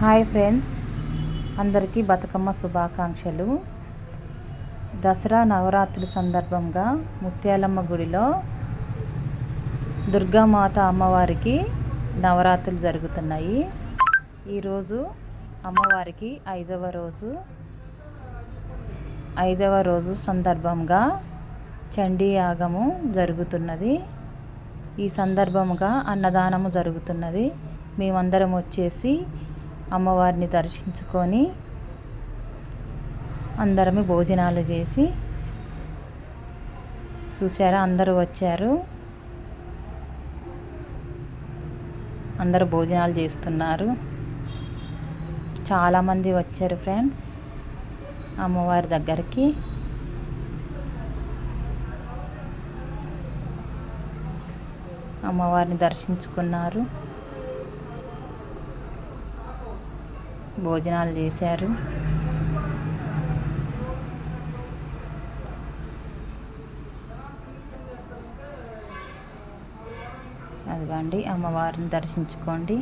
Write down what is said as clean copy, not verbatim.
Hi friends, అందరికీ బతుకమ్మ శుభాకాంక్షలు. దసరా నవరాత్రి సందర్భంగా ముత్యాలమ్మ గుడిలో దుర్గామాత అమ్మవారికి నవరాత్రులు జరుగుతున్నాయి. ఈరోజు అమ్మవారికి ఐదవ రోజు సందర్భంగా చండీ యాగము జరుగుతున్నది. ఈ సందర్భంగా అన్నదానము జరుగుతున్నది. మేమందరం వచ్చేసి అమ్మవారిని దర్శించుకొని అందరము భోజనాలు చేసి చూసారా, అందరూ వచ్చారు. అందరూ భోజనాలు చేస్తున్నారు. చాలామంది వచ్చారు ఫ్రెండ్స్ అమ్మవారి దగ్గరికి. అమ్మవారిని దర్శించుకున్నారు, భోజనాలు చేశారు. అదిగోండి, అమ్మవారిని దర్శించుకోండి.